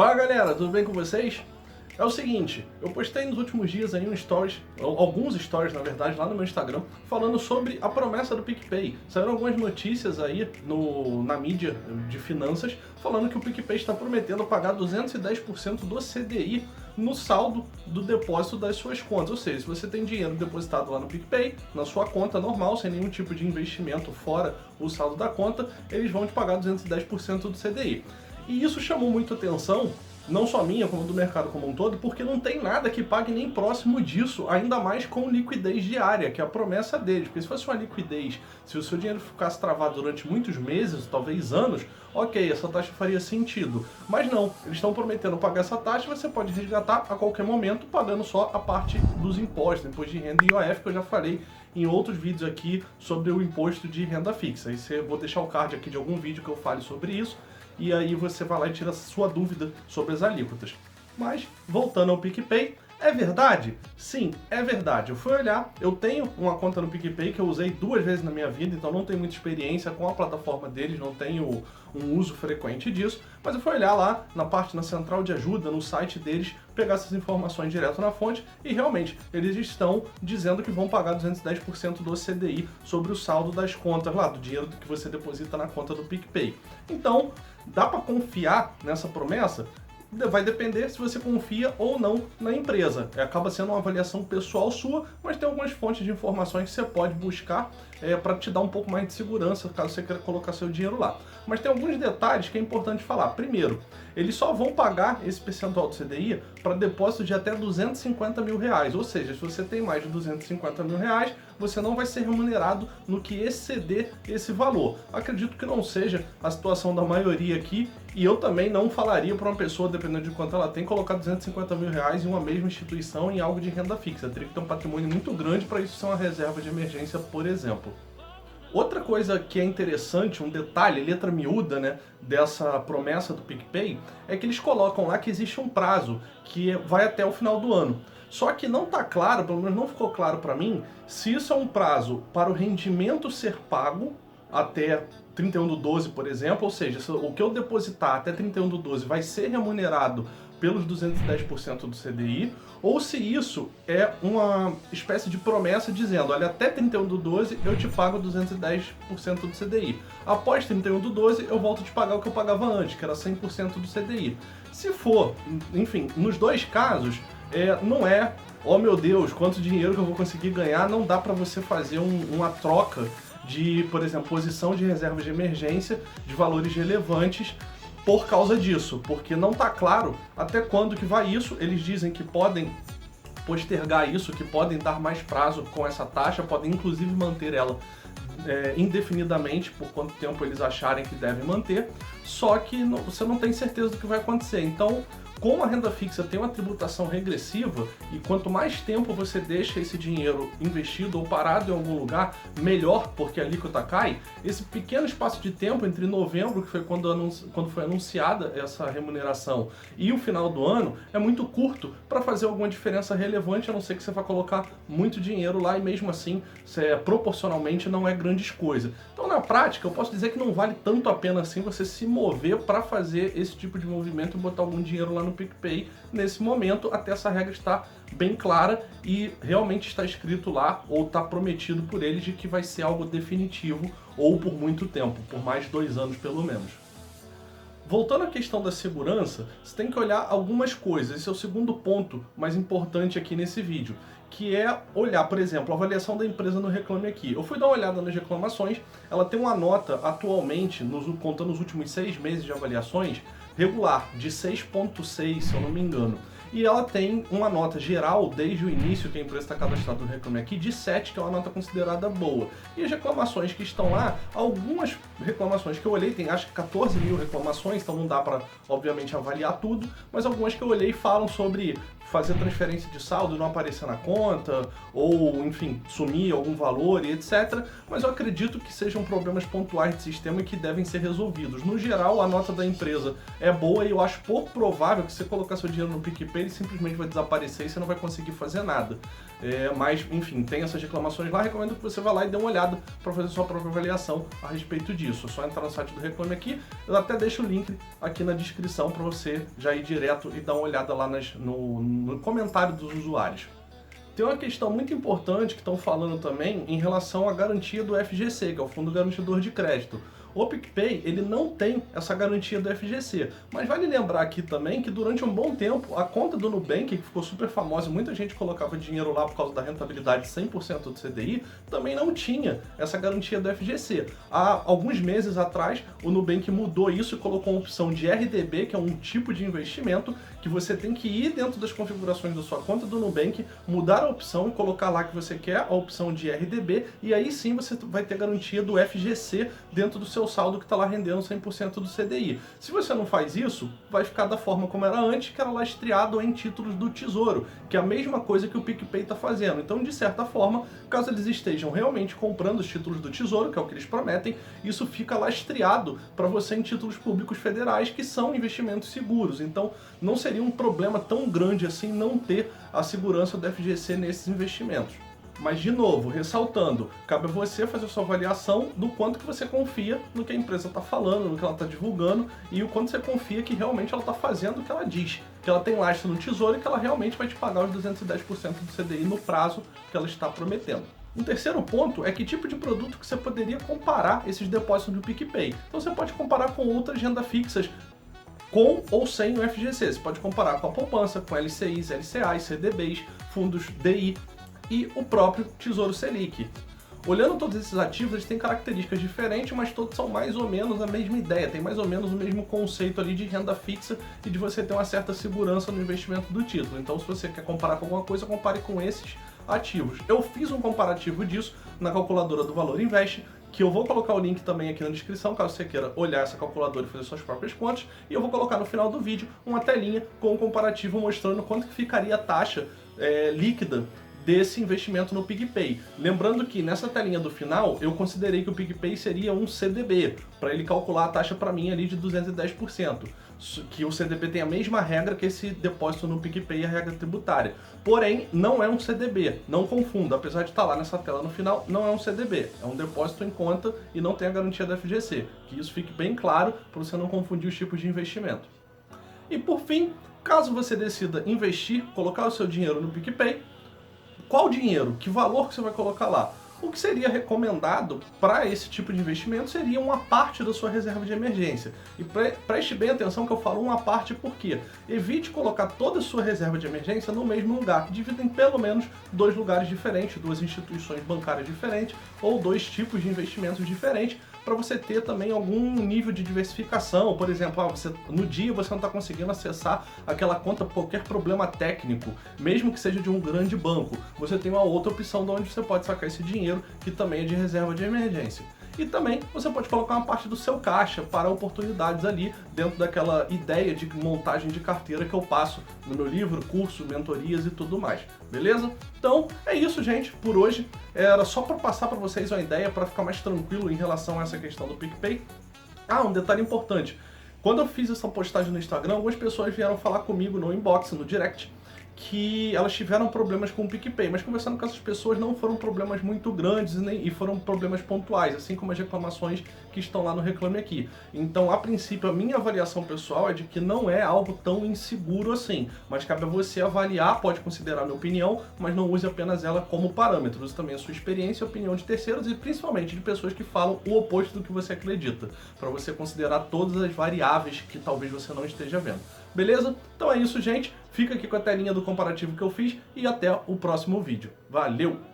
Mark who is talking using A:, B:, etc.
A: Fala galera, tudo bem com vocês? É o seguinte, eu postei nos últimos dias aí alguns stories na verdade, lá no meu Instagram, falando sobre a promessa do PicPay. Saíram algumas notícias aí na mídia de finanças, falando que o PicPay está prometendo pagar 210% do CDI no saldo do depósito das suas contas. Ou seja, se você tem dinheiro depositado lá no PicPay, na sua conta normal, sem nenhum tipo de investimento fora o saldo da conta, eles vão te pagar 210% do CDI. E isso chamou muito atenção, não só minha, como do mercado como um todo, porque não tem nada que pague nem próximo disso, ainda mais com liquidez diária, que é a promessa deles. Porque se fosse uma liquidez, se o seu dinheiro ficasse travado durante muitos meses, talvez anos, ok, essa taxa faria sentido. Mas não, eles estão prometendo pagar essa taxa e você pode resgatar a qualquer momento, pagando só a parte dos impostos, imposto de renda e IOF, que eu já falei em outros vídeos aqui sobre o imposto de renda fixa. Vou deixar o card aqui de algum vídeo que eu fale sobre isso, e aí você vai lá e tira a sua dúvida sobre as alíquotas. Mas, voltando ao PicPay, é verdade? Sim, é verdade. Eu fui olhar, eu tenho uma conta no PicPay que eu usei 2 vezes na minha vida, então não tenho muita experiência com a plataforma deles, não tenho um uso frequente disso, mas eu fui olhar lá na central de ajuda, no site deles, pegar essas informações direto na fonte e realmente eles estão dizendo que vão pagar 210% do CDI sobre o saldo das contas lá, do dinheiro que você deposita na conta do PicPay. Então, dá para confiar nessa promessa? Vai depender se você confia ou não na empresa. Acaba sendo uma avaliação pessoal sua, mas tem algumas fontes de informações que você pode buscar para te dar um pouco mais de segurança, caso você queira colocar seu dinheiro lá. Mas tem alguns detalhes que é importante falar. Primeiro, eles só vão pagar esse percentual do CDI para depósito de até R$250 mil. Ou seja, se você tem mais de R$250 mil, você não vai ser remunerado no que exceder esse valor. Acredito que não seja a situação da maioria aqui, e eu também não falaria para uma pessoa, dependendo de quanto ela tem, colocar R$250 mil em uma mesma instituição em algo de renda fixa. Teria que ter um patrimônio muito grande para isso ser uma reserva de emergência, por exemplo. Outra coisa que é interessante, um detalhe, letra miúda, né, dessa promessa do PicPay, é que eles colocam lá que existe um prazo que vai até o final do ano. Só que não está claro, pelo menos não ficou claro para mim, se isso é um prazo para o rendimento ser pago até 31/12, por exemplo, ou seja, o que eu depositar até 31/12 vai ser remunerado pelos 210% do CDI, ou se isso é uma espécie de promessa dizendo, olha, até 31/12 eu te pago 210% do CDI. Após 31/12 eu volto a te pagar o que eu pagava antes, que era 100% do CDI. Se for, enfim, nos dois casos, não é, oh meu Deus, quanto dinheiro que eu vou conseguir ganhar, não dá para você fazer uma troca de, por exemplo, posição de reserva de emergência de valores relevantes por causa disso, porque não está claro até quando que vai isso. Eles dizem que podem postergar isso, que podem dar mais prazo com essa taxa, podem inclusive manter ela indefinidamente, por quanto tempo eles acharem que devem manter, só que você não tem certeza do que vai acontecer. Então, como a renda fixa tem uma tributação regressiva, e quanto mais tempo você deixa esse dinheiro investido ou parado em algum lugar, melhor, porque a alíquota cai, esse pequeno espaço de tempo entre novembro, que foi quando foi anunciada essa remuneração, e o final do ano, é muito curto para fazer alguma diferença relevante, a não ser que você vá colocar muito dinheiro lá, e mesmo assim, proporcionalmente, não é grandes coisa. Então, na prática, eu posso dizer que não vale tanto a pena assim você se mover para fazer esse tipo de movimento e botar algum dinheiro lá no PicPay nesse momento, até essa regra estar bem clara e realmente está escrito lá, ou está prometido por eles, de que vai ser algo definitivo, ou por muito tempo, por mais de 2 anos pelo menos. Voltando à questão da segurança, você tem que olhar algumas coisas. Esse é o segundo ponto mais importante aqui nesse vídeo, que é olhar, por exemplo, a avaliação da empresa no Reclame Aqui. Eu fui dar uma olhada nas reclamações, ela tem uma nota atualmente, contando os últimos 6 meses de avaliações, regular, de 6.6, se eu não me engano. E ela tem uma nota geral, desde o início que a empresa está cadastrada no Reclame Aqui, de 7, que é uma nota considerada boa. E as reclamações que estão lá, algumas reclamações que eu olhei, tem acho que 14 mil reclamações, então não dá para, obviamente, avaliar tudo, mas algumas que eu olhei falam sobre fazer transferência de saldo e não aparecer na conta, ou, enfim, sumir algum valor e etc. Mas eu acredito que sejam problemas pontuais de sistema e que devem ser resolvidos. No geral, a nota da empresa é boa e eu acho pouco provável que você colocar seu dinheiro no PicPay ele simplesmente vai desaparecer e você não vai conseguir fazer nada. Mas, enfim, tem essas reclamações lá, recomendo que você vá lá e dê uma olhada para fazer sua própria avaliação a respeito disso. É só entrar no site do Reclame Aqui, eu até deixo o link aqui na descrição para você já ir direto e dar uma olhada lá no comentário dos usuários. Tem uma questão muito importante que estão falando também em relação à garantia do FGC, que é o Fundo Garantidor de Crédito. O PicPay, ele não tem essa garantia do FGC, mas vale lembrar aqui também que durante um bom tempo a conta do Nubank, que ficou super famosa, muita gente colocava dinheiro lá por causa da rentabilidade 100% do CDI, também não tinha essa garantia do FGC. Há alguns meses atrás, o Nubank mudou isso e colocou uma opção de RDB, que é um tipo de investimento que você tem que ir dentro das configurações da sua conta do Nubank, mudar a opção e colocar lá que você quer a opção de RDB, e aí sim você vai ter garantia do FGC dentro do seu saldo que está lá rendendo 100% do CDI. Se você não faz isso, vai ficar da forma como era antes, que era lastreado em títulos do Tesouro, que é a mesma coisa que o PicPay está fazendo. Então, de certa forma, caso eles estejam realmente comprando os títulos do Tesouro, que é o que eles prometem, isso fica lastreado para você em títulos públicos federais, que são investimentos seguros. Então, não seria um problema tão grande assim não ter a segurança do FGC nesses investimentos. Mas, de novo, ressaltando, cabe a você fazer a sua avaliação do quanto que você confia no que a empresa está falando, no que ela está divulgando e o quanto você confia que realmente ela está fazendo o que ela diz, que ela tem lastro no Tesouro e que ela realmente vai te pagar os 210% do CDI no prazo que ela está prometendo. Um terceiro ponto é que tipo de produto que você poderia comparar esses depósitos do PicPay. Então você pode comparar com outras rendas fixas, com ou sem o FGC. Você pode comparar com a poupança, com LCIs, LCAs, CDBs, fundos DI, e o próprio Tesouro Selic. Olhando todos esses ativos, eles têm características diferentes, mas todos são mais ou menos a mesma ideia, tem mais ou menos o mesmo conceito ali de renda fixa e de você ter uma certa segurança no investimento do título. Então, se você quer comparar com alguma coisa, compare com esses ativos. Eu fiz um comparativo disso na calculadora do Valor Invest, que eu vou colocar o link também aqui na descrição, caso você queira olhar essa calculadora e fazer suas próprias contas, e eu vou colocar no final do vídeo uma telinha com um comparativo mostrando quanto que ficaria a taxa líquida desse investimento no PicPay. Lembrando que nessa telinha do final, eu considerei que o PicPay seria um CDB, para ele calcular a taxa para mim ali de 210%, que o CDB tem a mesma regra que esse depósito no PicPay, a regra tributária. Porém, não é um CDB, não confunda, apesar de estar lá nessa tela no final, não é um CDB, é um depósito em conta e não tem a garantia da FGC, que isso fique bem claro para você não confundir os tipos de investimento. E por fim, caso você decida investir, colocar o seu dinheiro no PicPay, qual dinheiro? Que valor que você vai colocar lá? O que seria recomendado para esse tipo de investimento seria uma parte da sua reserva de emergência. E preste bem atenção que eu falo uma parte porque evite colocar toda a sua reserva de emergência no mesmo lugar. Divida em pelo menos 2 lugares diferentes, 2 instituições bancárias diferentes ou 2 tipos de investimentos diferentes, para você ter também algum nível de diversificação. Por exemplo, no dia você não está conseguindo acessar aquela conta por qualquer problema técnico, mesmo que seja de um grande banco. Você tem uma outra opção de onde você pode sacar esse dinheiro, que também é de reserva de emergência. E também você pode colocar uma parte do seu caixa para oportunidades ali, dentro daquela ideia de montagem de carteira que eu passo no meu livro, curso, mentorias e tudo mais. Beleza? Então é isso, gente, por hoje. Era só para passar para vocês uma ideia, para ficar mais tranquilo em relação a essa questão do PicPay. Um detalhe importante. Quando eu fiz essa postagem no Instagram, algumas pessoas vieram falar comigo no inbox, no direct, que elas tiveram problemas com o PicPay, mas conversando com essas pessoas não foram problemas muito grandes e foram problemas pontuais, assim como as reclamações que estão lá no Reclame Aqui. Então, a princípio, a minha avaliação pessoal é de que não é algo tão inseguro assim, mas cabe a você avaliar, pode considerar a minha opinião, mas não use apenas ela como parâmetro, use também a sua experiência e a opinião de terceiros e principalmente de pessoas que falam o oposto do que você acredita, para você considerar todas as variáveis que talvez você não esteja vendo. Beleza? Então é isso, gente. Fica aqui com a telinha do comparativo que eu fiz e até o próximo vídeo. Valeu!